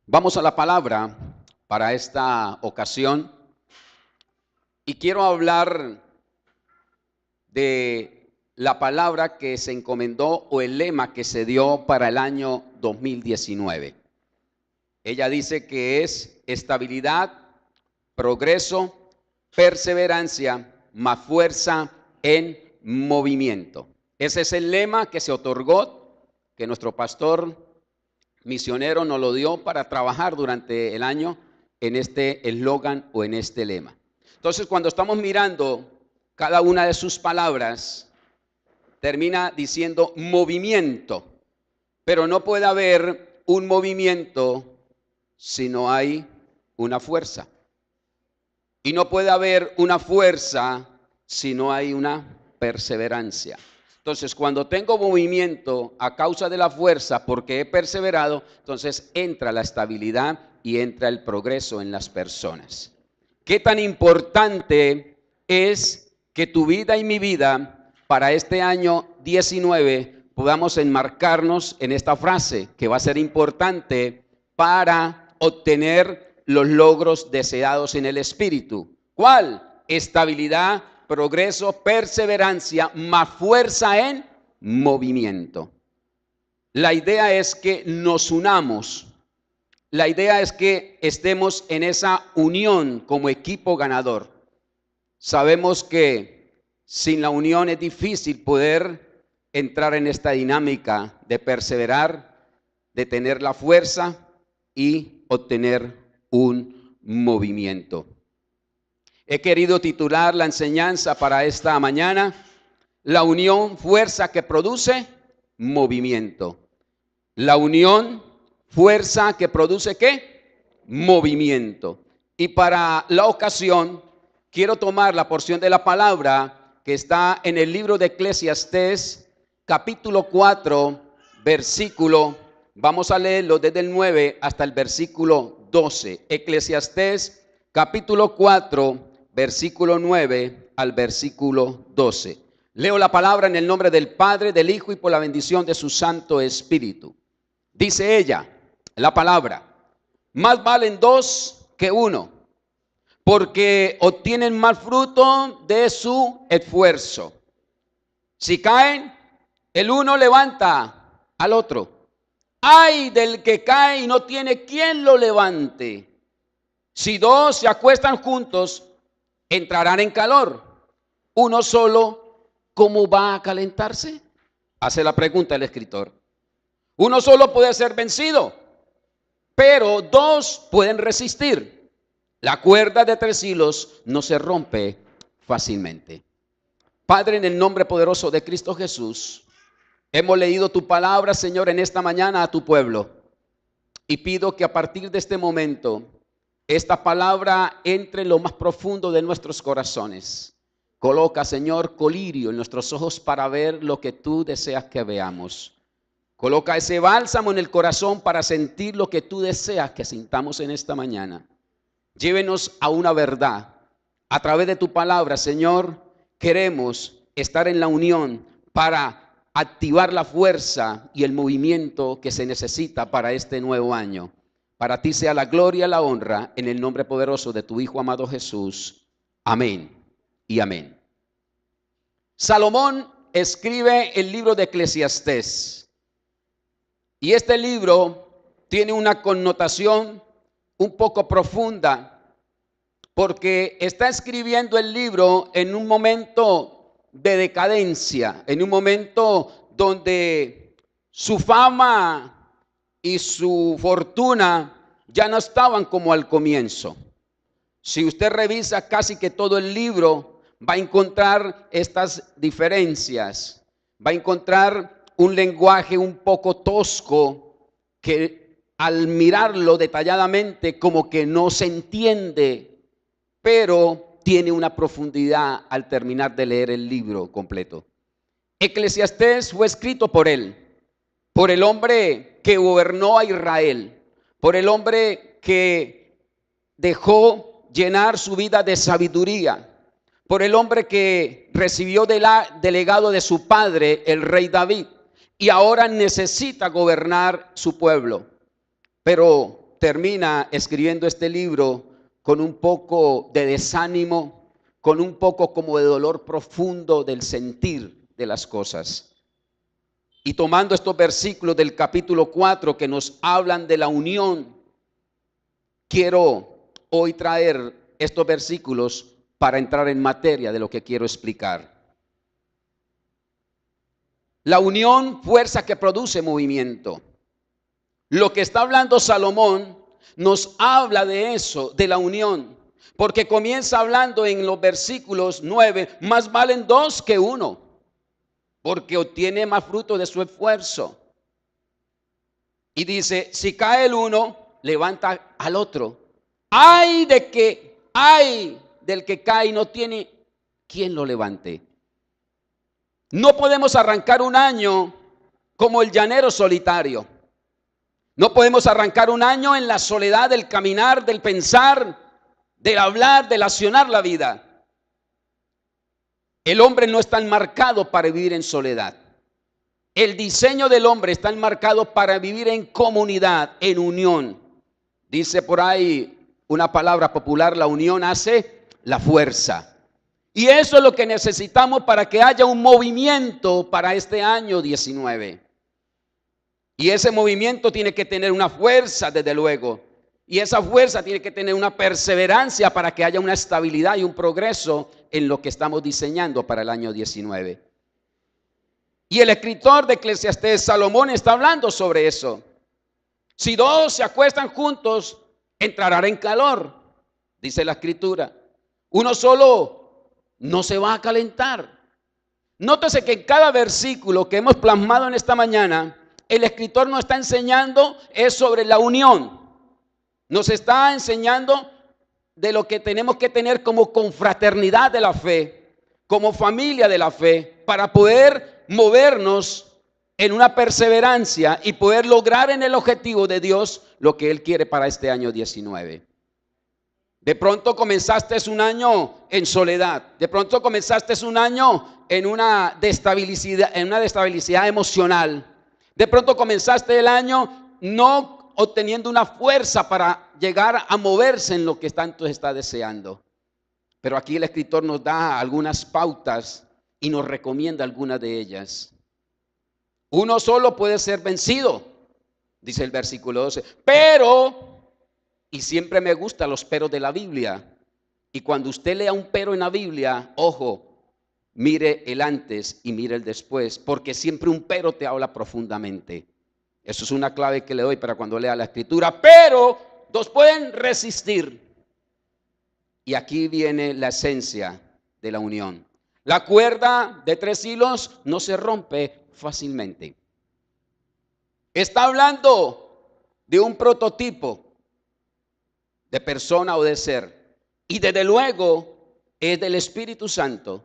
Vamos a la palabra para esta ocasión y quiero hablar de la palabra que se encomendó o el lema que se dio para el año 2019. Ella dice que es estabilidad, progreso, perseverancia, más fuerza en movimiento. Ese es el lema que se otorgó, que nuestro pastor misionero nos lo dio para trabajar durante el año en este eslogan o en este lema. Entonces, cuando estamos mirando cada una de sus palabras, termina diciendo movimiento, pero no puede haber un movimiento si no hay una fuerza. Y no puede haber una fuerza si no hay una perseverancia. Entonces, cuando tengo movimiento a causa de la fuerza porque he perseverado, entonces entra la estabilidad y entra el progreso en las personas. ¿Qué tan importante es que tu vida y mi vida para este año 19 podamos enmarcarnos en esta frase que va a ser importante para obtener los logros deseados en el espíritu? ¿Cuál? Estabilidad, progreso, perseverancia, más fuerza en movimiento. La idea es que nos unamos. La idea es que estemos en esa unión como equipo ganador. Sabemos que sin la unión es difícil poder entrar en esta dinámica de perseverar, de tener la fuerza y obtener un movimiento. He querido titular la enseñanza para esta mañana: la unión, fuerza que produce movimiento. La unión, fuerza que produce ¿qué? Movimiento. Y para la ocasión quiero tomar la porción de la palabra que está en el libro de Eclesiastés, capítulo 4, versículo, vamos a leerlo desde el 9 hasta el versículo 12. Eclesiastés, capítulo 4, versículo 9 al versículo 12. Leo la palabra en el nombre del Padre, del Hijo y por la bendición de su Santo Espíritu. Dice ella, la palabra: más valen dos que uno, porque obtienen más fruto de su esfuerzo. Si caen, el uno levanta al otro. Ay del que cae y no tiene quien lo levante. Si dos se acuestan juntos, entrarán en calor. Uno solo, ¿cómo va a calentarse? Hace la pregunta el escritor. Uno solo puede ser vencido, pero dos pueden resistir. La cuerda de 3 hilos no se rompe fácilmente. Padre, en el nombre poderoso de Cristo Jesús, hemos leído tu palabra, Señor, en esta mañana a tu pueblo. Y pido que a partir de este momento, esta palabra entre en lo más profundo de nuestros corazones. Coloca, Señor, colirio en nuestros ojos para ver lo que tú deseas que veamos. Coloca ese bálsamo en el corazón para sentir lo que tú deseas que sintamos en esta mañana. Llévenos a una verdad. A través de tu palabra, Señor, queremos estar en la unión para activar la fuerza y el movimiento que se necesita para este nuevo año. Para ti sea la gloria y la honra en el nombre poderoso de tu Hijo amado Jesús. Amén y amén. Salomón escribe el libro de Eclesiastés. Y este libro tiene una connotación un poco profunda, porque está escribiendo el libro en un momento de decadencia, en un momento donde su fama y su fortuna ya no estaban como al comienzo. Si usted revisa casi que todo el libro, va a encontrar estas diferencias, va a encontrar un lenguaje un poco tosco que al mirarlo detalladamente como que no se entiende, pero tiene una profundidad al terminar de leer el libro completo. Eclesiastés fue escrito por él, por el hombre que gobernó a Israel, por el hombre que dejó llenar su vida de sabiduría, por el hombre que recibió del legado de su padre, el rey David, y ahora necesita gobernar su pueblo. Pero termina escribiendo este libro con un poco de desánimo, con un poco como de dolor profundo del sentir de las cosas. Y tomando estos versículos del capítulo 4 que nos hablan de la unión, quiero hoy traer estos versículos para entrar en materia de lo que quiero explicar. La unión, fuerza que produce movimiento. Lo que está hablando Salomón nos habla de eso, de la unión, porque comienza hablando en los versículos 9, más valen dos que uno, porque obtiene más fruto de su esfuerzo. Y dice, si cae el uno, levanta al otro. Ay del que cae y no tiene quien lo levante. No podemos arrancar un año como el llanero solitario. No podemos arrancar un año en la soledad del caminar, del pensar, del hablar, del accionar la vida. El hombre no está enmarcado para vivir en soledad. El diseño del hombre está enmarcado para vivir en comunidad, en unión. Dice por ahí una palabra popular, la unión hace la fuerza. Y eso es lo que necesitamos para que haya un movimiento para este año 19. Y ese movimiento tiene que tener una fuerza, desde luego. Y esa fuerza tiene que tener una perseverancia para que haya una estabilidad y un progreso en lo que estamos diseñando para el año 19. Y el escritor de Eclesiastés, Salomón, está hablando sobre eso. Si dos se acuestan juntos, entrarán en calor, dice la escritura. Uno solo no se va a calentar. Nótese que en cada versículo que hemos plasmado en esta mañana, el escritor nos está enseñando es sobre la unión. Nos está enseñando de lo que tenemos que tener como confraternidad de la fe, como familia de la fe, para poder movernos en una perseverancia y poder lograr en el objetivo de Dios lo que Él quiere para este año 19. De pronto comenzaste un año en soledad. De pronto comenzaste un año en una desestabilidad emocional. De pronto comenzaste el año no obteniendo una fuerza para llegar a moverse en lo que tanto está deseando. Pero aquí el escritor nos da algunas pautas y nos recomienda algunas de ellas. Uno solo puede ser vencido, dice el versículo 12. Pero, y siempre me gustan los peros de la Biblia. Y cuando usted lea un pero en la Biblia, ojo, mire el antes y mire el después, porque siempre un pero te habla profundamente. Eso es una clave que le doy para cuando lea la escritura. Pero dos pueden resistir. Y aquí viene la esencia de la unión. La cuerda de 3 hilos no se rompe fácilmente. Está hablando de un prototipo de persona o de ser. Y desde luego es del Espíritu Santo.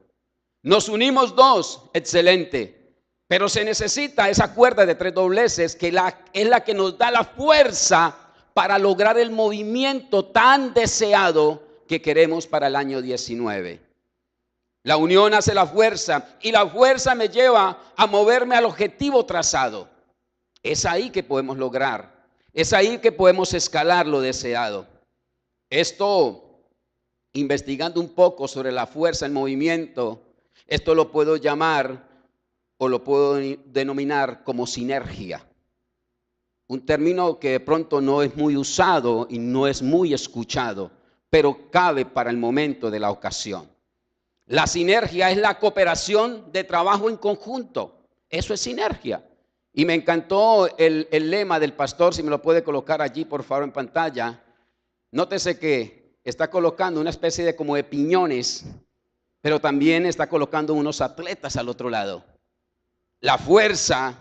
Nos unimos dos, excelente. Pero se necesita esa cuerda de 3 dobleces que es la que nos da la fuerza para lograr el movimiento tan deseado que queremos para el año 19. La unión hace la fuerza y la fuerza me lleva a moverme al objetivo trazado. Es ahí que podemos lograr, es ahí que podemos escalar lo deseado. Esto, investigando un poco sobre la fuerza en movimiento, esto lo puedo llamar o lo puedo denominar como sinergia. Un término que de pronto no es muy usado y no es muy escuchado, pero cabe para el momento de la ocasión. La sinergia es la cooperación de trabajo en conjunto. Eso es sinergia. Y me encantó el lema del pastor, si me lo puede colocar allí por favor en pantalla. Nótese que está colocando una especie de como de piñones, pero también está colocando unos atletas al otro lado. La fuerza,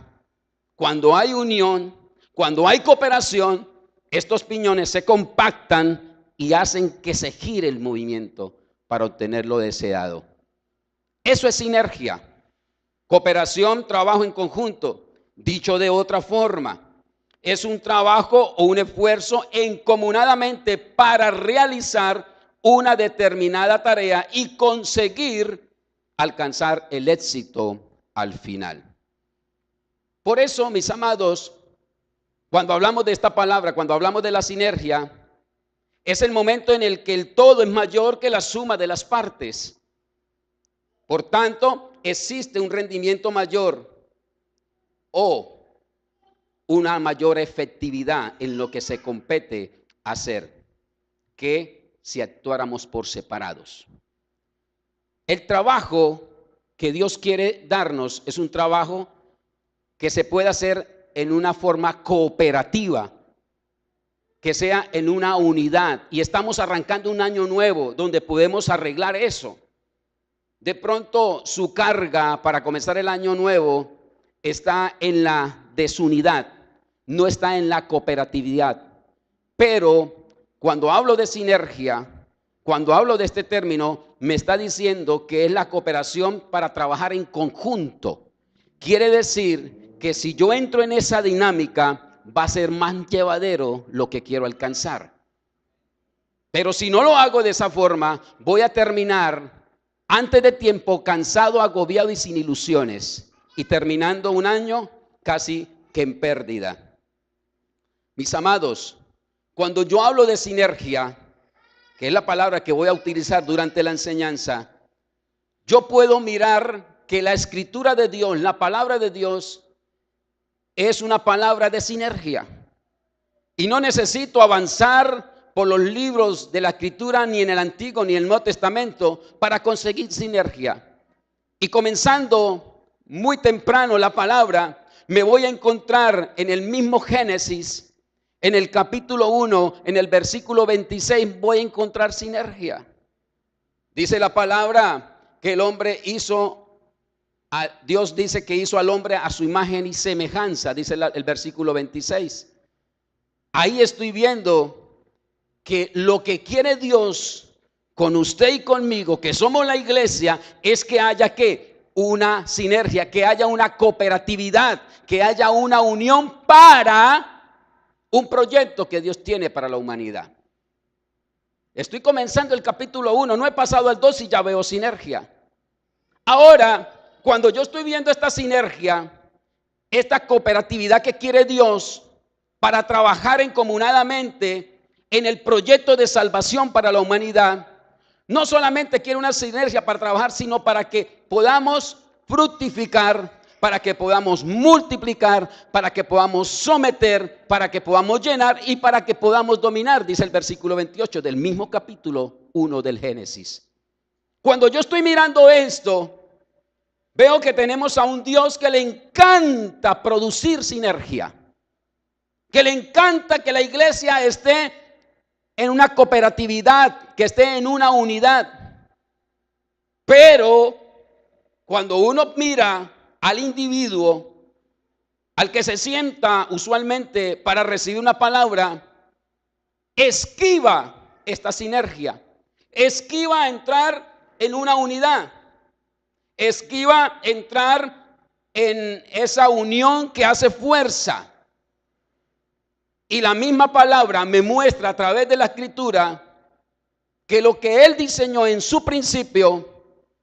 cuando hay unión, cuando hay cooperación, estos piñones se compactan y hacen que se gire el movimiento para obtener lo deseado. Eso es sinergia, cooperación, trabajo en conjunto. Dicho de otra forma, es un trabajo o un esfuerzo encomunadamente para realizar una determinada tarea y conseguir alcanzar el éxito al final. Por eso, mis amados, Cuando hablamos de esta palabra, cuando hablamos de la sinergia, es el momento en el que el todo es mayor que la suma de las partes. Por tanto, existe un rendimiento mayor o una mayor efectividad en lo que se compete hacer que si actuáramos por separados. El trabajo que Dios quiere darnos es un trabajo que se puede hacer en una forma cooperativa, que sea en una unidad. Y estamos arrancando un año nuevo donde podemos arreglar eso. De pronto su carga para comenzar el año nuevo está en la desunidad, no está en la cooperatividad. Pero cuando hablo de sinergia, cuando hablo de este término, me está diciendo que es la cooperación para trabajar en conjunto. Quiere decir que si yo entro en esa dinámica, va a ser más llevadero lo que quiero alcanzar. Pero si no lo hago de esa forma, voy a terminar antes de tiempo cansado, agobiado y sin ilusiones, y terminando un año casi que en pérdida. Mis amados, cuando yo hablo de sinergia, que es la palabra que voy a utilizar durante la enseñanza, yo puedo mirar que la escritura de Dios, la palabra de Dios, es una palabra de sinergia. Y no necesito avanzar por los libros de la escritura, ni en el Antiguo ni en el Nuevo Testamento, para conseguir sinergia. Y comenzando muy temprano la palabra, me voy a encontrar en el mismo Génesis, en el capítulo 1, en el versículo 26, voy a encontrar sinergia. Dice la palabra que el hombre Dios dice que hizo al hombre a su imagen y semejanza, dice el versículo 26. Ahí estoy viendo que lo que quiere Dios con usted y conmigo, que somos la iglesia, es que haya una sinergia, que haya una cooperatividad, que haya una unión para un proyecto que Dios tiene para la humanidad. Estoy comenzando el capítulo 1, no he pasado al 2 y ya veo sinergia. Ahora, cuando yo estoy viendo esta sinergia, esta cooperatividad que quiere Dios para trabajar encomunadamente en el proyecto de salvación para la humanidad, no solamente quiere una sinergia para trabajar, sino para que podamos fructificar, para que podamos multiplicar, para que podamos someter, para que podamos llenar y para que podamos dominar, dice el versículo 28 del mismo capítulo 1 del Génesis. Cuando yo estoy mirando esto, veo que tenemos a un Dios que le encanta producir sinergia, que le encanta que la iglesia esté en una cooperatividad, que esté en una unidad. Pero cuando uno mira al individuo, al que se sienta usualmente para recibir una palabra, esquiva esta sinergia, esquiva entrar en una unidad, esquiva entrar en esa unión que hace fuerza. Y la misma palabra me muestra a través de la escritura que lo que Él diseñó en su principio,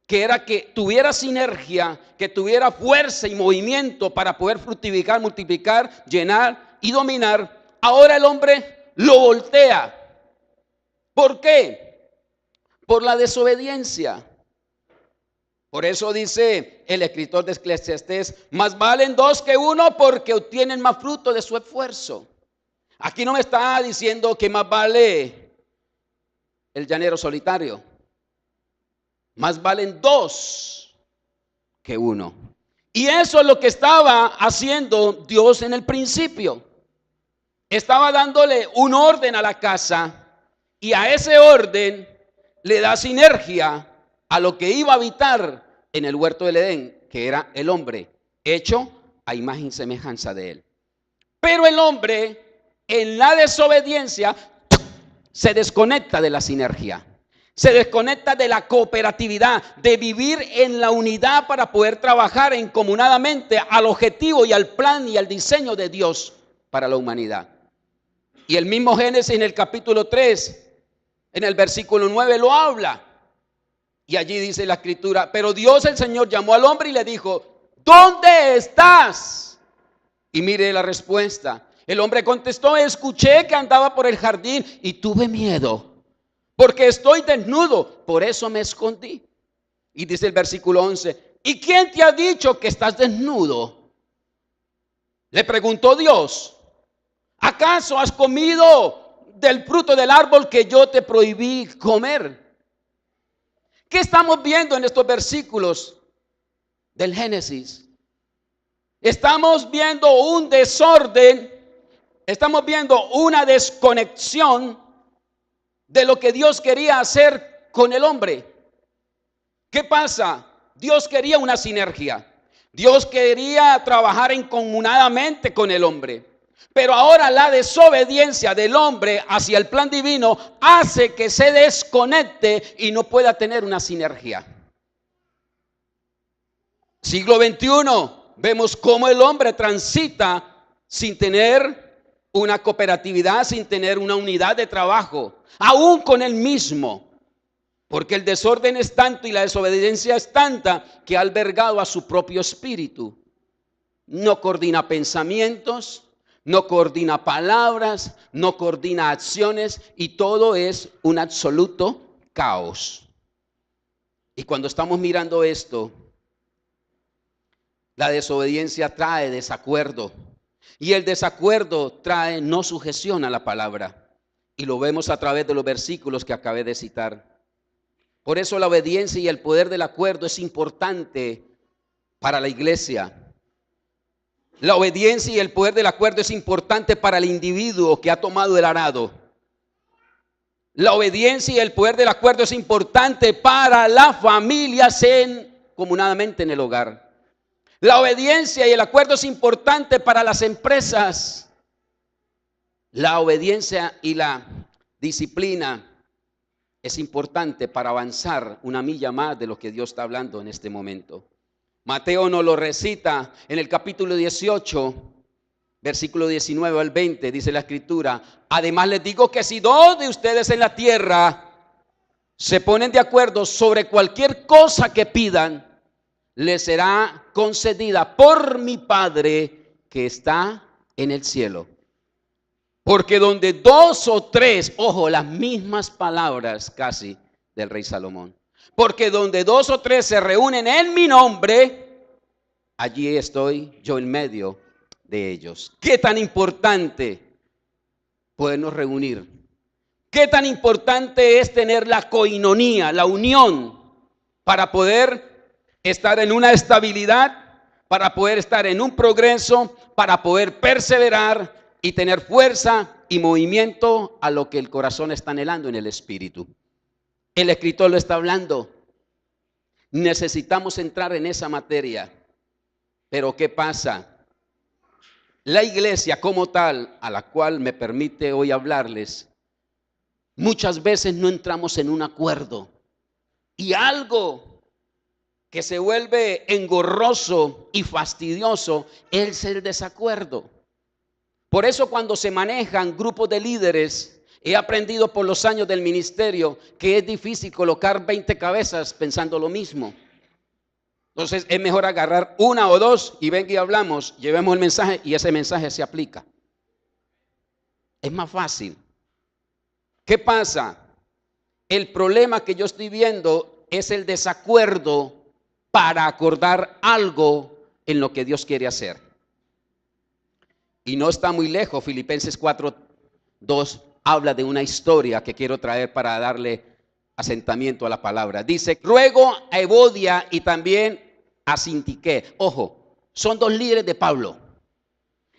que era que tuviera sinergia, que tuviera fuerza y movimiento para poder fructificar, multiplicar, llenar y dominar, ahora el hombre lo voltea. ¿Por qué? Por la desobediencia. Por eso dice el escritor de Eclesiastés, más valen dos que uno porque obtienen más fruto de su esfuerzo. Aquí no me está diciendo que más vale el llanero solitario. Más valen dos que uno. Y eso es lo que estaba haciendo Dios en el principio. Estaba dándole un orden a la casa y a ese orden le da sinergia a lo que iba a habitar en el huerto del Edén, que era el hombre, hecho a imagen y semejanza de él. Pero el hombre, en la desobediencia, se desconecta de la sinergia, se desconecta de la cooperatividad, de vivir en la unidad para poder trabajar encomunadamente al objetivo y al plan y al diseño de Dios para la humanidad. Y el mismo Génesis en el capítulo 3, en el versículo 9 lo habla. Y allí dice la escritura, pero Dios el Señor llamó al hombre y le dijo, ¿dónde estás? Y mire la respuesta. El hombre contestó: escuché que andaba por el jardín y tuve miedo, porque estoy desnudo, por eso me escondí. Y dice el versículo 11: ¿y quién te ha dicho que estás desnudo? Le preguntó Dios: ¿acaso has comido del fruto del árbol que yo te prohibí comer? ¿Qué estamos viendo en estos versículos del Génesis? Estamos viendo un desorden, estamos viendo una desconexión de lo que Dios quería hacer con el hombre. ¿Qué pasa? Dios quería una sinergia. Dios quería trabajar encomunadamente con el hombre. Pero ahora la desobediencia del hombre hacia el plan divino hace que se desconecte y no pueda tener una sinergia. Siglo XXI, vemos cómo el hombre transita sin tener una cooperatividad, sin tener una unidad de trabajo, aún con él mismo. Porque el desorden es tanto y la desobediencia es tanta que ha albergado a su propio espíritu. No coordina pensamientos, no coordina palabras, no coordina acciones y todo es un absoluto caos. Y cuando estamos mirando esto, la desobediencia trae desacuerdo y el desacuerdo trae no sujeción a la palabra. Y lo vemos a través de los versículos que acabé de citar. Por eso la obediencia y el poder del acuerdo es importante para la iglesia. La obediencia y el poder del acuerdo es importante para el individuo que ha tomado el arado. La obediencia y el poder del acuerdo es importante para las familias comunadamente en el hogar. La obediencia y el acuerdo es importante para las empresas. La obediencia y la disciplina es importante para avanzar una milla más de lo que Dios está hablando en este momento. Mateo nos lo recita en el capítulo 18, versículo 19 al 20, dice la escritura: además les digo que si dos de ustedes en la tierra se ponen de acuerdo sobre cualquier cosa que pidan, les será concedida por mi Padre que está en el cielo. Porque donde dos o tres, ojo, las mismas palabras casi del rey Salomón. Porque donde dos o tres se reúnen en mi nombre, allí estoy yo en medio de ellos. ¿Qué tan importante podernos reunir? ¿Qué tan importante es tener la coinonía, la unión, para poder estar en una estabilidad, para poder estar en un progreso, para poder perseverar y tener fuerza y movimiento a lo que el corazón está anhelando en el espíritu? El escritor lo está hablando. Necesitamos entrar en esa materia. Pero ¿qué pasa? La iglesia como tal, a la cual me permite hoy hablarles, muchas veces no entramos en un acuerdo. Y algo que se vuelve engorroso y fastidioso es el desacuerdo. Por eso cuando se manejan grupos de líderes, he aprendido por los años del ministerio que es difícil colocar 20 cabezas pensando lo mismo. Entonces es mejor agarrar una o dos y venga y hablamos, llevemos el mensaje y ese mensaje se aplica. Es más fácil. ¿Qué pasa? El problema que yo estoy viendo es el desacuerdo para acordar algo en lo que Dios quiere hacer. Y no está muy lejos. Filipenses 4:2 habla de una historia que quiero traer para darle asentamiento a la palabra. Dice: ruego a Evodia y también a Sintique. Ojo, son dos líderes de Pablo.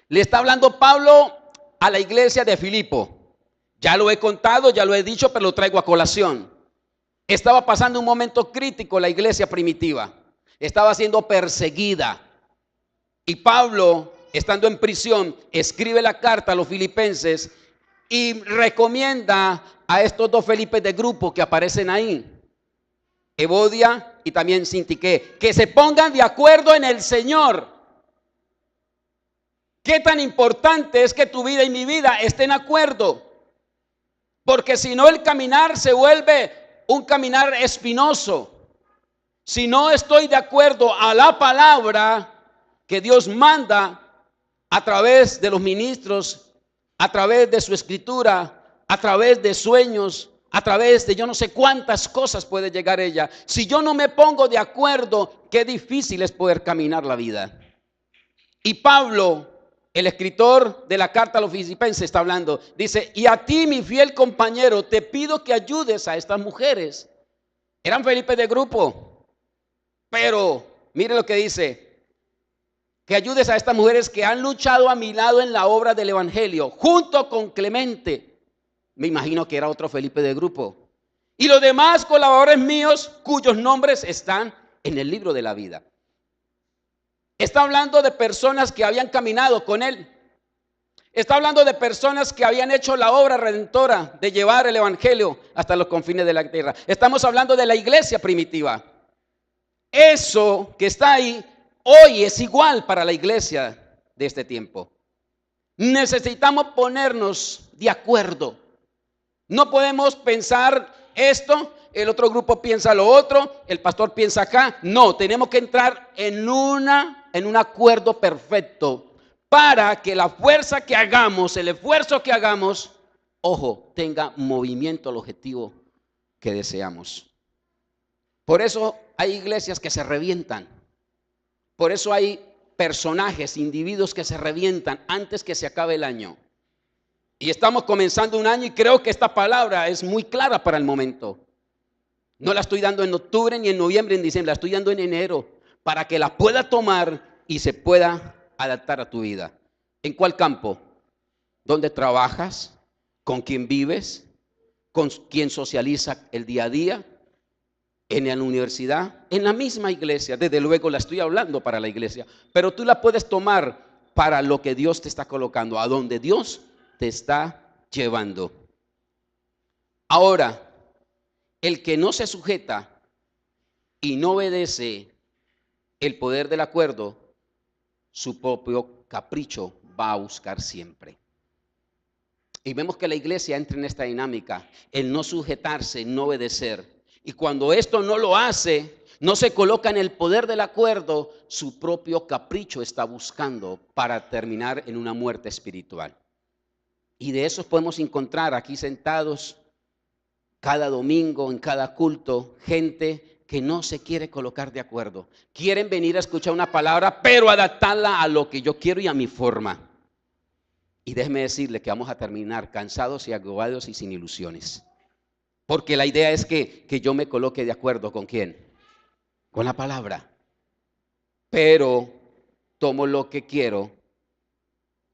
Le está hablando Pablo a la iglesia de Filipo. Ya lo he contado, ya lo he dicho, pero lo traigo a colación. Estaba pasando un momento crítico la iglesia primitiva. Estaba siendo perseguida. Y Pablo, estando en prisión, escribe la carta a los filipenses y recomienda a estos dos Felipes de grupo que aparecen ahí, Evodia y también Sintique, que se pongan de acuerdo en el Señor. ¿Qué tan importante es que tu vida y mi vida estén de acuerdo? Porque si no, el caminar se vuelve un caminar espinoso. Si no estoy de acuerdo a la palabra que Dios manda, a través de los ministros, a través de su escritura, a través de sueños, a través de yo no sé cuántas cosas puede llegar ella. Si yo no me pongo de acuerdo, qué difícil es poder caminar la vida. Y Pablo, el escritor de la carta a los Filipenses, está hablando. Dice, y a ti, mi fiel compañero, te pido que ayudes a estas mujeres. Eran Felipe de grupo, pero mire lo que dice. Que ayudes a estas mujeres que han luchado a mi lado en la obra del evangelio, junto con Clemente. Me imagino que era otro Felipe de grupo. Y los demás colaboradores míos, cuyos nombres están en el libro de la vida. Está hablando de personas que habían caminado con él. Está hablando de personas que habían hecho la obra redentora de llevar el evangelio hasta los confines de la tierra. Estamos hablando de la iglesia primitiva. Eso que está ahí hoy es igual para la iglesia de este tiempo. Necesitamos ponernos de acuerdo. No podemos pensar esto, el otro grupo piensa lo otro, el pastor piensa acá. No, tenemos que entrar en un acuerdo perfecto para que la fuerza que hagamos, el esfuerzo que hagamos, ojo, tenga movimiento al objetivo que deseamos. Por eso hay iglesias que se revientan. Por eso hay personajes, individuos que se revientan antes que se acabe el año. Y estamos comenzando un año y creo que esta palabra es muy clara para el momento. No la estoy dando en octubre, ni en noviembre, ni en diciembre, la estoy dando en enero para que la pueda tomar y se pueda adaptar a tu vida. ¿En cuál campo? ¿Dónde trabajas? ¿Con quién vives? ¿Con quién socializa el día a día? ¿En la universidad? ¿En la misma iglesia? Desde luego la estoy hablando para la iglesia, pero tú la puedes tomar para lo que Dios te está colocando, a donde Dios te está llevando. Ahora, el que no se sujeta y no obedece el poder del acuerdo, su propio capricho va a buscar siempre. Y vemos que la iglesia entra en esta dinámica, el no sujetarse, no obedecer. Y cuando esto no lo hace, no se coloca en el poder del acuerdo, su propio capricho está buscando para terminar en una muerte espiritual. Y de esos podemos encontrar aquí sentados cada domingo, en cada culto, gente que no se quiere colocar de acuerdo. Quieren venir a escuchar una palabra, pero adaptarla a lo que yo quiero y a mi forma. Y déjeme decirle que vamos a terminar cansados y agobiados y sin ilusiones. Porque la idea es que yo me coloque de acuerdo ¿con quién? Con la palabra. Pero tomo lo que quiero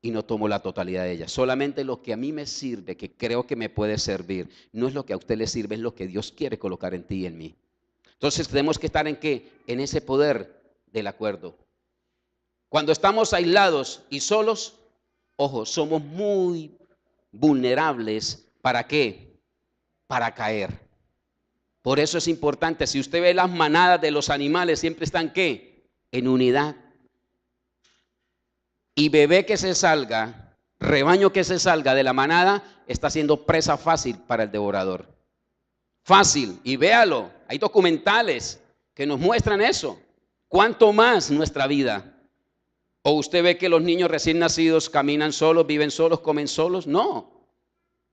y no tomo la totalidad de ella. Solamente lo que a mí me sirve, que creo que me puede servir. No es lo que a usted le sirve, es lo que Dios quiere colocar en ti y en mí. Entonces tenemos que estar ¿en qué? En ese poder del acuerdo. Cuando estamos aislados y solos, ojo, somos muy vulnerables. ¿Para qué? Para caer. Por eso es importante, si usted ve las manadas de los animales, siempre están ¿qué? En unidad. Y bebé que se salga, rebaño que se salga de la manada, está siendo presa fácil para el devorador. Fácil, y véalo, hay documentales que nos muestran eso. ¿Cuánto más nuestra vida? ¿O usted ve que los niños recién nacidos caminan solos, viven solos, comen solos? No.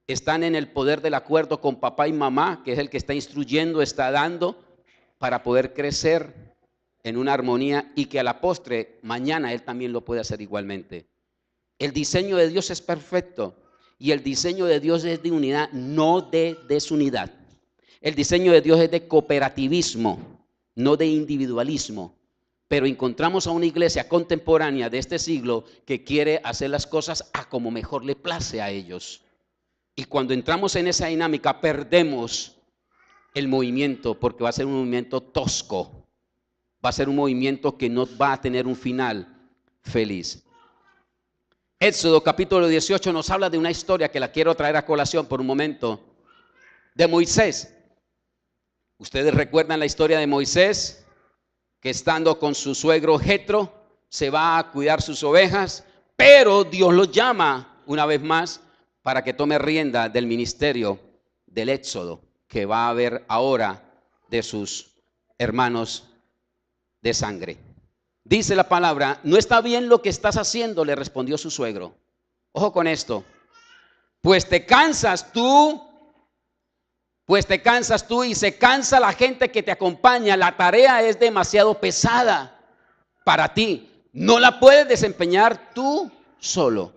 Están en el poder del acuerdo con papá y mamá, que es el que está instruyendo, está dando para poder crecer en una armonía y que a la postre mañana él también lo puede hacer igualmente. El diseño de Dios es perfecto y el diseño de Dios es de unidad, no de desunidad. El diseño de Dios es de cooperativismo, no de individualismo. Pero encontramos a una iglesia contemporánea de este siglo que quiere hacer las cosas a como mejor le place a ellos. Y cuando entramos en esa dinámica perdemos el movimiento porque va a ser un movimiento tosco. Va a ser un movimiento que no va a tener un final feliz. Éxodo capítulo 18 nos habla de una historia que la quiero traer a colación por un momento. De Moisés. Ustedes recuerdan la historia de Moisés, que estando con su suegro Jetro, se va a cuidar sus ovejas, pero Dios lo llama una vez más para que tome rienda del ministerio del éxodo que va a haber ahora de sus hermanos de sangre. Dice la palabra, no está bien lo que estás haciendo, le respondió su suegro. Ojo con esto. Pues te cansas tú y se cansa la gente que te acompaña. La tarea es demasiado pesada para ti. No la puedes desempeñar tú solo.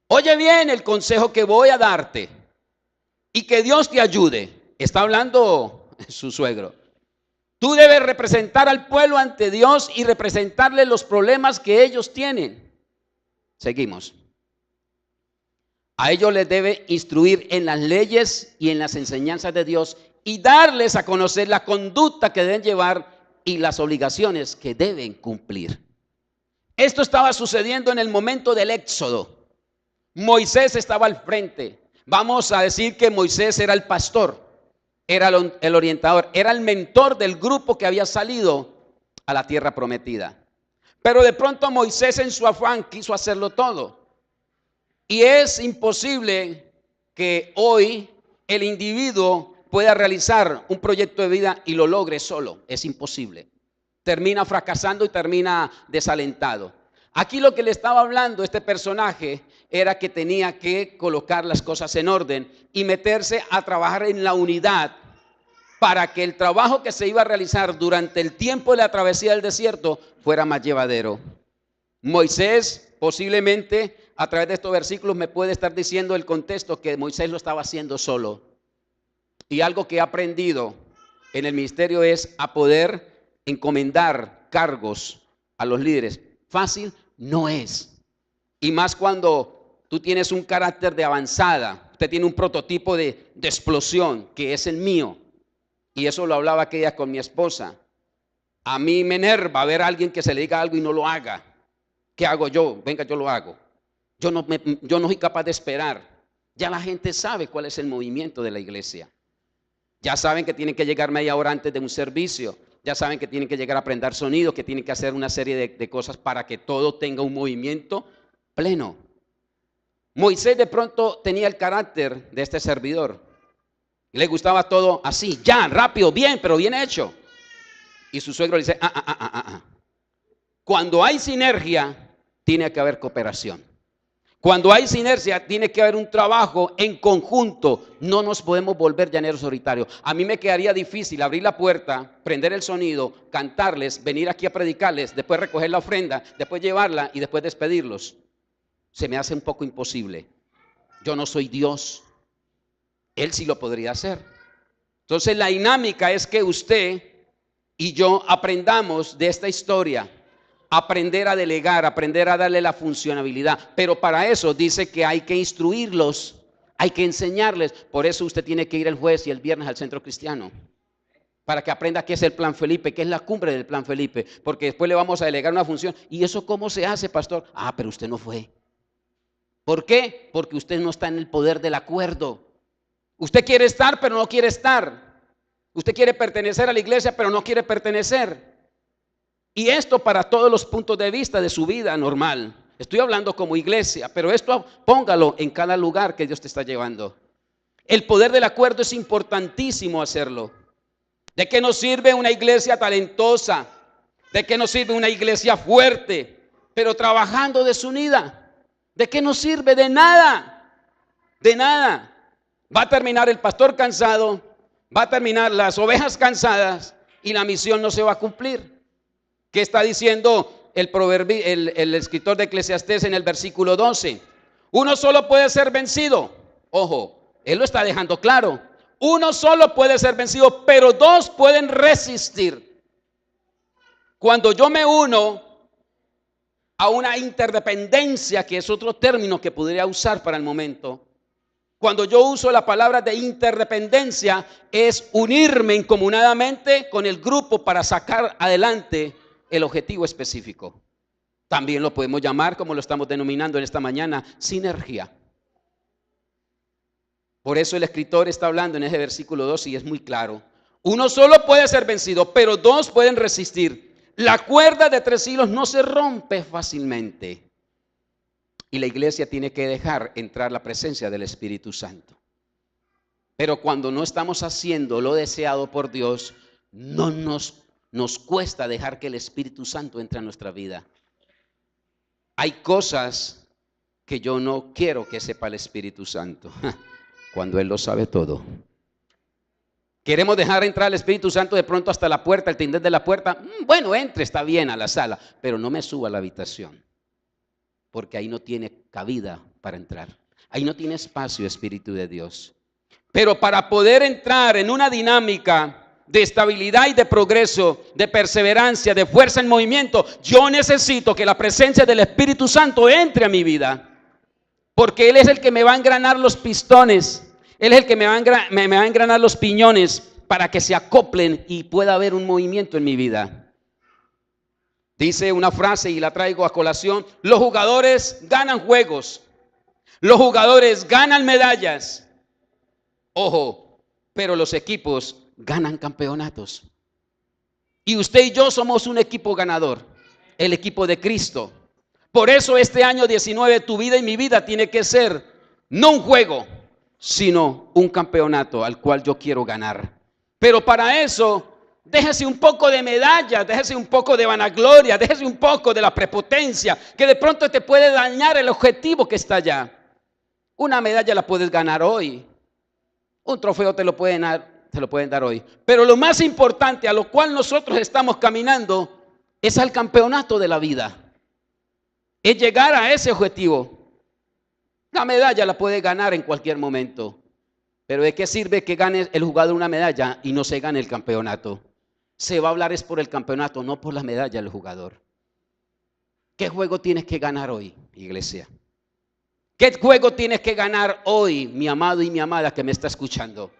Oye bien el consejo que voy a darte y que Dios te ayude. Está hablando su suegro. Tú debes representar al pueblo ante Dios y representarle los problemas que ellos tienen. Seguimos. A ellos les debe instruir en las leyes y en las enseñanzas de Dios y darles a conocer la conducta que deben llevar y las obligaciones que deben cumplir. Esto estaba sucediendo en el momento del Éxodo. Moisés estaba al frente. Vamos a decir que Moisés era el pastor, era el orientador, era el mentor del grupo que había salido a la tierra prometida. Pero de pronto Moisés en su afán quiso hacerlo todo. Y es imposible que hoy el individuo pueda realizar un proyecto de vida y lo logre solo. Es imposible. Termina fracasando y termina desalentado. Aquí lo que le estaba hablando este personaje era que tenía que colocar las cosas en orden y meterse a trabajar en la unidad para que el trabajo que se iba a realizar durante el tiempo de la travesía del desierto fuera más llevadero. Moisés posiblemente a través de estos versículos me puede estar diciendo el contexto que Moisés lo estaba haciendo solo. Y algo que he aprendido en el ministerio es a poder encomendar cargos a los líderes. Fácil no es. Y más cuando tú tienes un carácter de avanzada. Usted tiene un prototipo de explosión que es el mío. Y eso lo hablaba aquella con mi esposa. A mí me enerva ver a alguien que se le diga algo y no lo haga. ¿Qué hago yo? Venga, yo lo hago. Yo no soy capaz de esperar. Ya la gente sabe cuál es el movimiento de la iglesia. Ya saben que tienen que llegar media hora antes de un servicio. Ya saben que tienen que llegar a prender sonido, que tienen que hacer una serie de cosas para que todo tenga un movimiento pleno. Moisés de pronto tenía el carácter de este servidor. Le gustaba todo así, ya, rápido, bien, pero bien hecho. Y su suegro le dice, Cuando hay sinergia, tiene que haber cooperación. Cuando hay sinergia, tiene que haber un trabajo en conjunto. No nos podemos volver llaneros solitarios. A mí me quedaría difícil abrir la puerta, prender el sonido, cantarles, venir aquí a predicarles, después recoger la ofrenda, después llevarla y después despedirlos. Se me hace un poco imposible. Yo no soy Dios. Él sí lo podría hacer. Entonces la dinámica es que usted y yo aprendamos de esta historia. Aprender a delegar, aprender a darle la funcionalidad. Pero para eso dice que hay que instruirlos, hay que enseñarles. Por eso usted tiene que ir el jueves y el viernes al centro cristiano. Para que aprenda qué es el plan Felipe, qué es la cumbre del plan Felipe. Porque después le vamos a delegar una función. ¿Y eso cómo se hace, pastor? Pero usted no fue. ¿Por qué? Porque usted no está en el poder del acuerdo. Usted quiere estar, pero no quiere estar. Usted quiere pertenecer a la iglesia, pero no quiere pertenecer. Y esto para todos los puntos de vista de su vida normal. Estoy hablando como iglesia, pero esto póngalo en cada lugar que Dios te está llevando. El poder del acuerdo es importantísimo hacerlo. ¿De qué nos sirve una iglesia talentosa? ¿De qué nos sirve una iglesia fuerte, pero trabajando desunida? ¿De qué nos sirve? De nada. De nada. Va a terminar el pastor cansado, va a terminar las ovejas cansadas y la misión no se va a cumplir. ¿Qué está diciendo el escritor de Eclesiastés en el versículo 12? Uno solo puede ser vencido. Ojo, él lo está dejando claro. Uno solo puede ser vencido, pero dos pueden resistir. Cuando yo me uno a una interdependencia, que es otro término que podría usar para el momento. Cuando yo uso la palabra de interdependencia, es unirme incomunadamente con el grupo para sacar adelante el objetivo específico. También lo podemos llamar, como lo estamos denominando en esta mañana, sinergia. Por eso el escritor está hablando en ese versículo 2 y es muy claro. Uno solo puede ser vencido, pero dos pueden resistir. La cuerda de 3 hilos no se rompe fácilmente. Y la iglesia tiene que dejar entrar la presencia del Espíritu Santo. Pero cuando no estamos haciendo lo deseado por Dios, no nos cuesta dejar que el Espíritu Santo entre a nuestra vida. Hay cosas que yo no quiero que sepa el Espíritu Santo, cuando Él lo sabe todo. Queremos dejar entrar al Espíritu Santo de pronto hasta la puerta, el tindel de la puerta. Bueno, entre, está bien, a la sala, pero no me suba a la habitación, porque ahí no tiene cabida para entrar. Ahí no tiene espacio, Espíritu de Dios. Pero para poder entrar en una dinámica de estabilidad y de progreso, de perseverancia, de fuerza en movimiento, yo necesito que la presencia del Espíritu Santo entre a mi vida, porque Él es el que me va a engranar los pistones. Él es el que me va a engranar los piñones para que se acoplen y pueda haber un movimiento en mi vida. Dice una frase y la traigo a colación: los jugadores ganan juegos, los jugadores ganan medallas. Ojo, pero los equipos ganan campeonatos. Y usted y yo somos un equipo ganador, el equipo de Cristo. Por eso este año 19, tu vida y mi vida tiene que ser no un juego, sino un campeonato al cual yo quiero ganar. Pero para eso, déjese un poco de medallas, déjese un poco de vanagloria, déjese un poco de la prepotencia, que de pronto te puede dañar el objetivo que está allá. Una medalla la puedes ganar hoy, un trofeo te lo pueden dar hoy. Pero lo más importante a lo cual nosotros estamos caminando es al campeonato de la vida. Es llegar a ese objetivo. La medalla la puede ganar en cualquier momento, pero ¿de qué sirve que gane el jugador una medalla y no se gane el campeonato? Se va a hablar es por el campeonato, no por la medalla del jugador. ¿Qué juego tienes que ganar hoy, iglesia? ¿Qué juego tienes que ganar hoy, mi amado y mi amada que me está escuchando?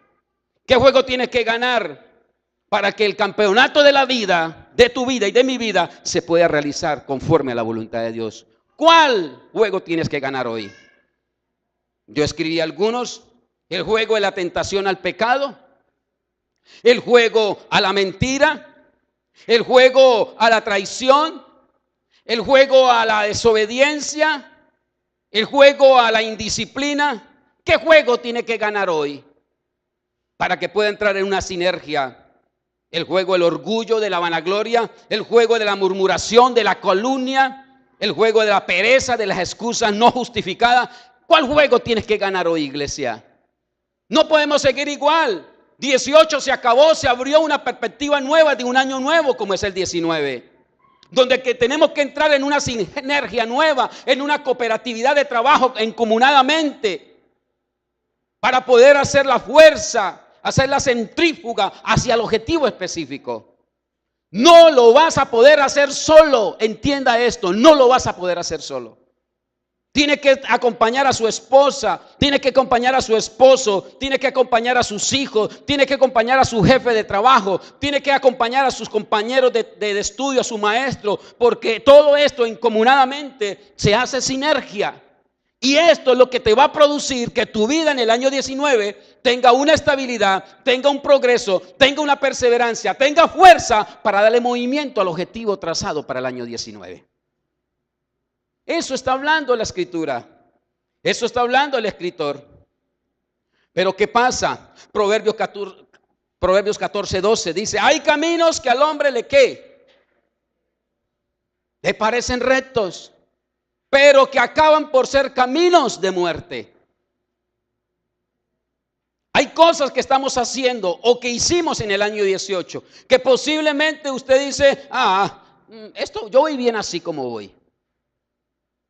¿Qué juego tienes que ganar para que el campeonato de la vida, de tu vida y de mi vida, se pueda realizar conforme a la voluntad de Dios? ¿Cuál juego tienes que ganar hoy? Yo escribí algunos: el juego de la tentación al pecado, el juego a la mentira, el juego a la traición, el juego a la desobediencia, el juego a la indisciplina. ¿Qué juego tiene que ganar hoy para que pueda entrar en una sinergia? El juego del orgullo, de la vanagloria, el juego de la murmuración, de la calumnia, el juego de la pereza, de las excusas no justificadas. ¿Cuál juego tienes que ganar hoy, iglesia? No podemos seguir igual. 18 se acabó, se abrió una perspectiva nueva de un año nuevo como es el 19. Donde que tenemos que entrar en una sinergia nueva, en una cooperatividad de trabajo encomunadamente, para poder hacer la fuerza, hacer la centrífuga hacia el objetivo específico. No lo vas a poder hacer solo, entienda esto, no lo vas a poder hacer solo. Tiene que acompañar a su esposa, tiene que acompañar a su esposo, tiene que acompañar a sus hijos, tiene que acompañar a su jefe de trabajo, tiene que acompañar a sus compañeros de estudio, a su maestro, porque todo esto incomunadamente se hace sinergia. Y esto es lo que te va a producir que tu vida en el año 19 tenga una estabilidad, tenga un progreso, tenga una perseverancia, tenga fuerza para darle movimiento al objetivo trazado para el año 19. Eso está hablando la Escritura. Eso está hablando el escritor. Pero ¿qué pasa? Proverbios 14:12 dice: hay caminos que al hombre le parecen rectos, pero que acaban por ser caminos de muerte. Hay cosas que estamos haciendo o que hicimos en el año 18 que posiblemente usted dice: esto yo voy bien así como voy.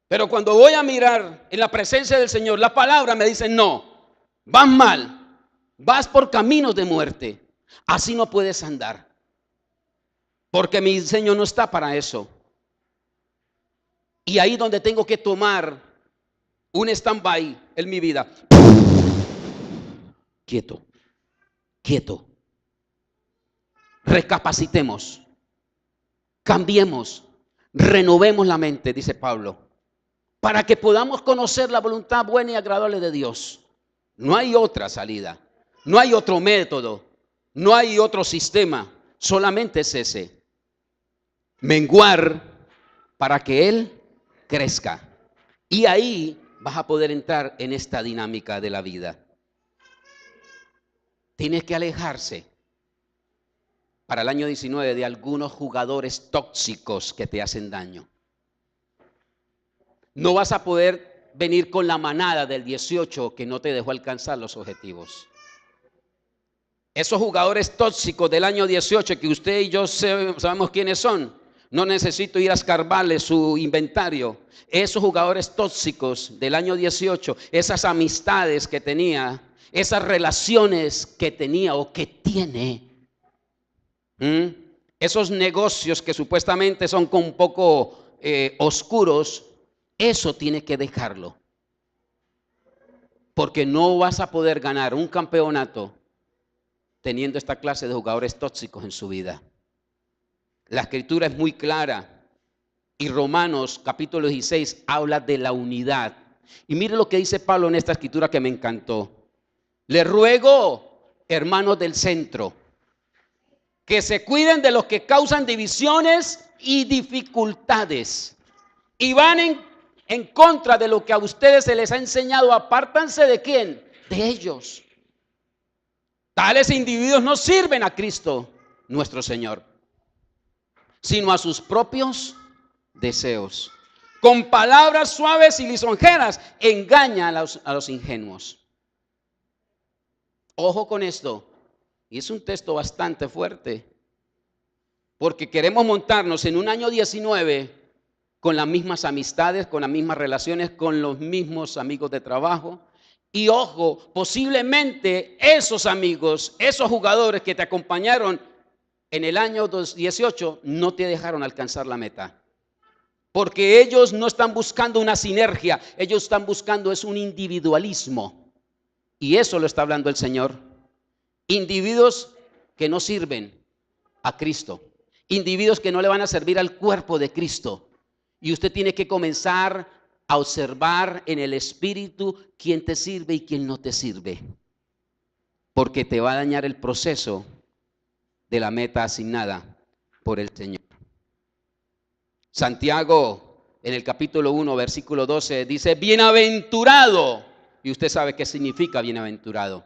Pero cuando voy a mirar en la presencia del Señor, la palabra me dice: no, vas mal, vas por caminos de muerte, así no puedes andar, porque mi diseño no está para eso. Y ahí donde tengo que tomar un stand-by en mi vida. Quieto, quieto. Recapacitemos, cambiemos, renovemos la mente, dice Pablo, para que podamos conocer la voluntad buena y agradable de Dios. No hay otra salida, no hay otro método, no hay otro sistema, solamente es ese: menguar para que Él crezca. Y ahí vas a poder entrar en esta dinámica de la vida. Tienes que alejarse. para el año 19 de algunos jugadores tóxicos que te hacen daño. No vas a poder venir con la manada del 18 que no te dejó alcanzar los objetivos. Esos jugadores tóxicos del año 18 que usted y yo sabemos quiénes son, no necesito ir a escarbarle su inventario. Esos jugadores tóxicos del año 18, esas amistades que tenía, esas relaciones que tenía o que tiene, esos negocios que supuestamente son un poco oscuros, eso tiene que dejarlo. Porque no vas a poder ganar un campeonato teniendo esta clase de jugadores tóxicos en su vida. La escritura es muy clara y Romanos capítulo 16 habla de la unidad. Y mire lo que dice Pablo en esta escritura que me encantó. Le ruego, hermanos del centro, que se cuiden de los que causan divisiones y dificultades y van en contra de lo que a ustedes se les ha enseñado. Apártanse ¿de quién? De ellos. Tales individuos no sirven a Cristo nuestro Señor, sino a sus propios deseos. Con palabras suaves y lisonjeras engañan a los ingenuos. Ojo con esto. Y es un texto bastante fuerte. Porque queremos montarnos en un año 19 con las mismas amistades, con las mismas relaciones, con los mismos amigos de trabajo. Y ojo, posiblemente esos amigos, esos jugadores que te acompañaron en el año 18 no te dejaron alcanzar la meta. Porque ellos no están buscando una sinergia, ellos están buscando es un individualismo. Y eso lo está hablando el Señor. Individuos que no sirven a Cristo. Individuos que no le van a servir al cuerpo de Cristo. Y usted tiene que comenzar a observar en el espíritu quién te sirve y quién no te sirve. Porque te va a dañar el proceso de la meta asignada por el Señor. Santiago en el capítulo 1 versículo 12 dice: bienaventurado. Y usted sabe qué significa bienaventurado.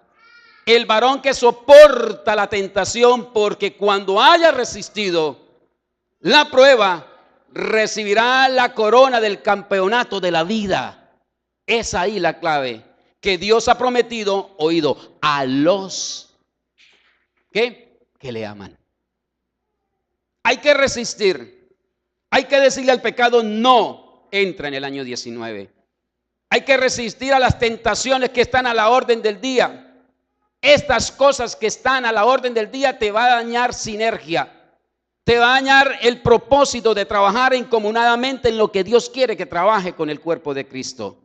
El varón que soporta la tentación, porque cuando haya resistido la prueba, recibirá la corona del campeonato de la vida. Es ahí la clave que Dios ha prometido, oído, a los que le aman. Hay que resistir. Hay que decirle al pecado no, entra en el año 19. Hay que resistir a las tentaciones que están a la orden del día. Estas cosas que están a la orden del día te va a dañar sinergia. Te va a dañar el propósito de trabajar encomunadamente en lo que Dios quiere que trabaje con el cuerpo de Cristo.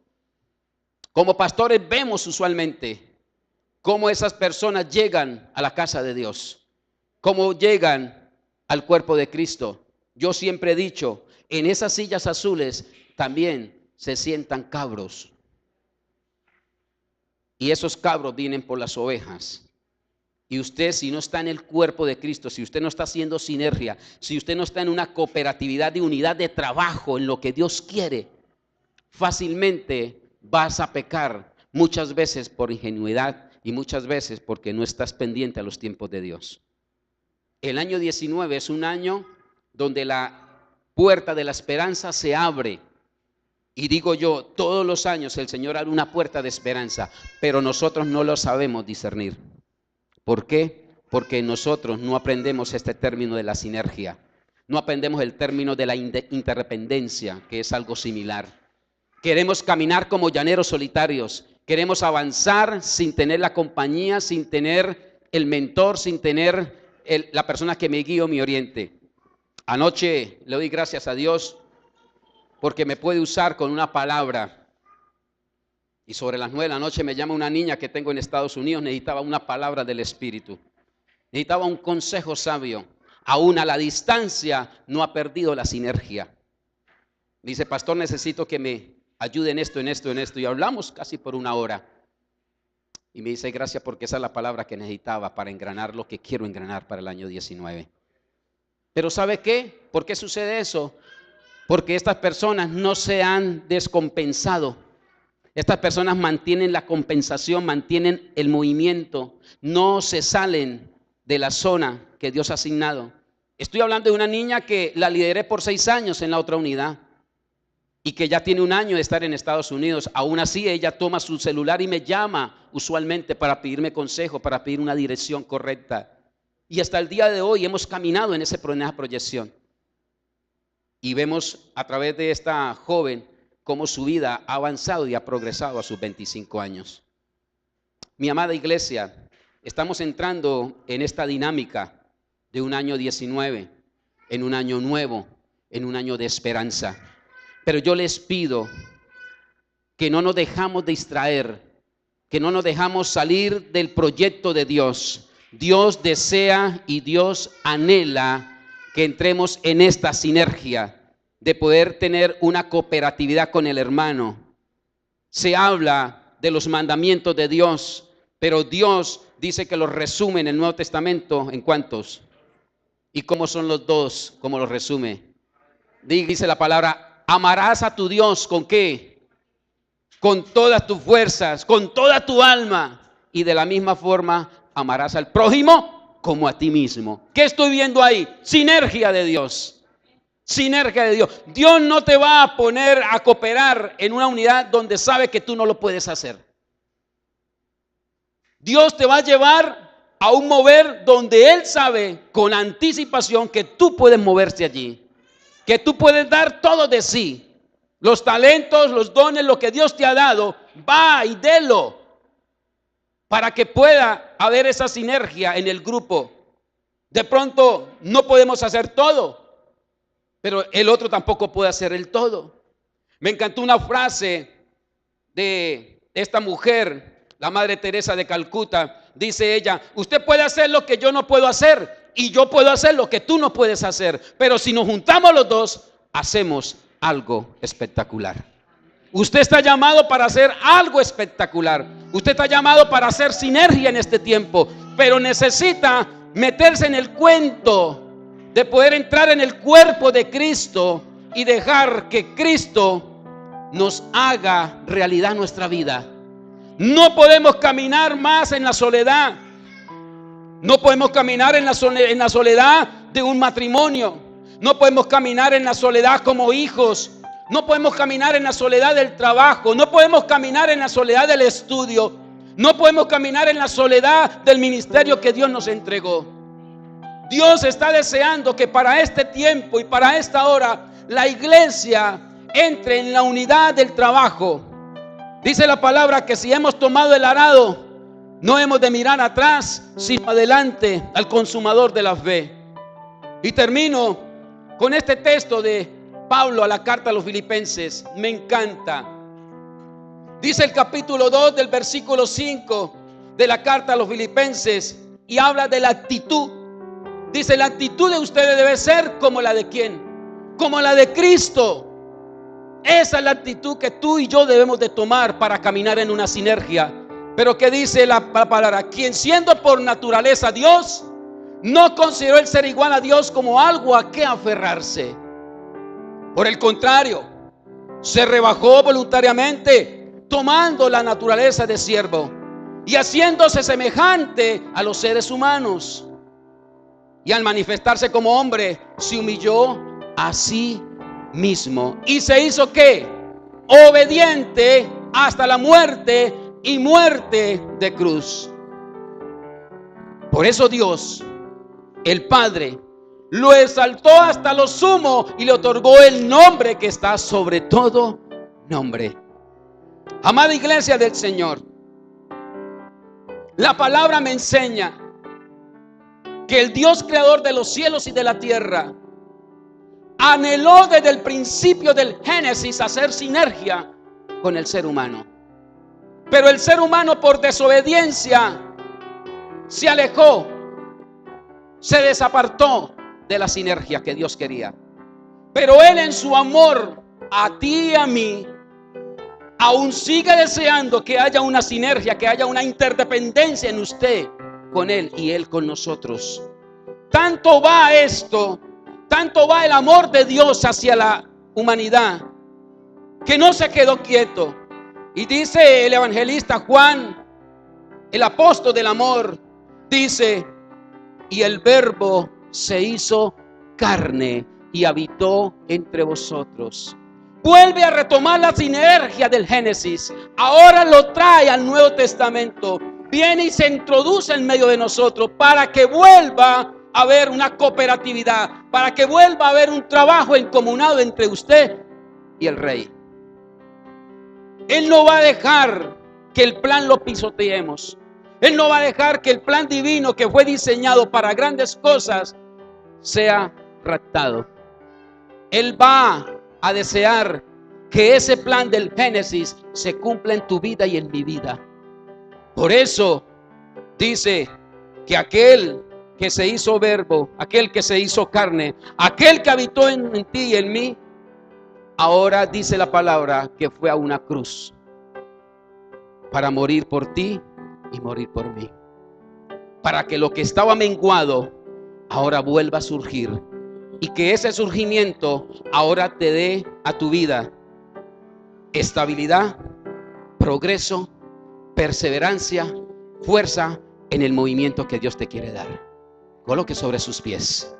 Como pastores vemos usualmente cómo esas personas llegan a la casa de Dios, cómo llegan al cuerpo de Cristo. Yo siempre he dicho, en esas sillas azules también se sientan cabros. Y esos cabros vienen por las ovejas. Y usted, si no está en el cuerpo de Cristo, si usted no está haciendo sinergia, si usted no está en una cooperatividad de unidad de trabajo en lo que Dios quiere, fácilmente vas a pecar, muchas veces por ingenuidad y muchas veces porque no estás pendiente a los tiempos de Dios. El año 19 es un año donde la puerta de la esperanza se abre. Y digo yo, todos los años el Señor abre una puerta de esperanza, pero nosotros no lo sabemos discernir. ¿Por qué? Porque nosotros no aprendemos este término de la sinergia. No aprendemos el término de la interdependencia, que es algo similar. Queremos caminar como llaneros solitarios. Queremos avanzar sin tener la compañía, sin tener el mentor, sin tener la persona que me guíe o me oriente. Anoche le doy gracias a Dios porque me puede usar con una palabra. Y sobre las 9 de la noche me llama una niña que tengo en Estados Unidos, necesitaba una palabra del Espíritu. Necesitaba un consejo sabio. Aún a la distancia no ha perdido la sinergia. Me dice, pastor, necesito que me ayude en esto, en esto, en esto. Y hablamos casi por 1 hora. Y me dice, gracias porque esa es la palabra que necesitaba para engranar lo que quiero engranar para el año 19. Pero ¿sabe qué? ¿Por qué sucede eso? Porque estas personas no se han descompensado. Estas personas mantienen la compensación, mantienen el movimiento, no se salen de la zona que Dios ha asignado. Estoy hablando de una niña que la lideré por 6 años en la otra unidad y que ya tiene 1 año de estar en Estados Unidos. Aún así, ella toma su celular y me llama usualmente para pedirme consejo, para pedir una dirección correcta. Y hasta el día de hoy hemos caminado en esa proyección. Y vemos a través de esta joven cómo su vida ha avanzado y ha progresado a sus 25 años. Mi amada iglesia, estamos entrando en esta dinámica de un año 19, en un año nuevo, en un año de esperanza. Pero yo les pido que no nos dejamos distraer, que no nos dejamos salir del proyecto de Dios. Dios desea y Dios anhela que entremos en esta sinergia de poder tener una cooperatividad con el hermano. Se habla de los mandamientos de Dios, pero Dios dice que los resume en el Nuevo Testamento. ¿En cuántos? ¿Y cómo son los dos? ¿Cómo los resume? Dice la palabra: amarás a tu Dios ¿con qué? Con todas tus fuerzas, con toda tu alma. Y de la misma forma amarás al prójimo como a ti mismo. ¿Qué estoy viendo ahí? Sinergia de Dios. Sinergia de Dios. Dios no te va a poner a cooperar en una unidad donde sabe que tú no lo puedes hacer. Dios te va a llevar a un mover donde Él sabe con anticipación que tú puedes moverte allí, que tú puedes dar todo de sí. Los talentos, los dones, lo que Dios te ha dado, va y délo para que pueda haber esa sinergia en el grupo. De pronto no podemos hacer todo, pero el otro tampoco puede hacer el todo. Me encantó una frase de esta mujer, la Madre Teresa de Calcuta. Dice ella: usted puede hacer lo que yo no puedo hacer y yo puedo hacer lo que tú no puedes hacer, pero si nos juntamos los dos, hacemos algo espectacular. Usted está llamado para hacer algo espectacular. Usted está llamado para hacer sinergia en este tiempo, pero necesita meterse en el cuento de poder entrar en el cuerpo de Cristo y dejar que Cristo nos haga realidad nuestra vida. No podemos caminar más en la soledad. No podemos caminar en la soledad de un matrimonio. No podemos caminar en la soledad como hijos. No podemos caminar en la soledad del trabajo. No podemos caminar en la soledad del estudio. No podemos caminar en la soledad del ministerio que Dios nos entregó. Dios está deseando que para este tiempo y para esta hora la iglesia entre en la unidad del trabajo. Dice la palabra que si hemos tomado el arado, no hemos de mirar atrás, sino adelante al consumador de la fe. Y termino con este texto de Pablo a la carta a los Filipenses. Me encanta. Dice el capítulo 2 del versículo 5 de la carta a los Filipenses y habla de la actitud. Dice: la actitud de ustedes debe ser como la de ¿quién? Como la de Cristo. Esa es la actitud que tú y yo debemos de tomar para caminar en una sinergia. Pero ¿qué dice la palabra? Quien siendo por naturaleza Dios, no consideró el ser igual a Dios como algo a que aferrarse. Por el contrario, se rebajó voluntariamente, tomando la naturaleza de siervo y haciéndose semejante a los seres humanos. Y al manifestarse como hombre, se humilló a sí mismo. ¿Y se hizo qué? Obediente hasta la muerte, y muerte de cruz. Por eso Dios, el Padre, lo exaltó hasta lo sumo y le otorgó el nombre que está sobre todo nombre. Amada iglesia del Señor, la palabra me enseña que el Dios creador de los cielos y de la tierra anheló desde el principio del Génesis hacer sinergia con el ser humano. Pero el ser humano, por desobediencia, se alejó, se desapartó de la sinergia que Dios quería. Pero Él, en su amor a ti y a mí, aún sigue deseando que haya una sinergia, que haya una interdependencia en usted con Él y Él con nosotros. Tanto va esto, tanto va el amor de Dios hacia la humanidad, que no se quedó quieto. Y dice el evangelista Juan, el apóstol del amor, dice y el Verbo se hizo carne y habitó entre vosotros. Vuelve a retomar la sinergia del Génesis. Ahora lo trae al Nuevo Testamento. Viene y se introduce en medio de nosotros para que vuelva a haber una cooperatividad, para que vuelva a haber un trabajo encomunado entre usted y el Rey. Él no va a dejar que el plan lo pisoteemos. Él no va a dejar que el plan divino que fue diseñado para grandes cosas sea raptado. Él va a desear que ese plan del Génesis se cumpla en tu vida y en mi vida. Por eso dice que aquel que se hizo verbo, aquel que se hizo carne, aquel que habitó en ti y en mí, ahora dice la palabra que fue a una cruz para morir por ti y morir por mí. Para que lo que estaba menguado ahora vuelva a surgir. Y que ese surgimiento ahora te dé a tu vida estabilidad, progreso, perseverancia, fuerza en el movimiento que Dios te quiere dar. Coloque sobre sus pies.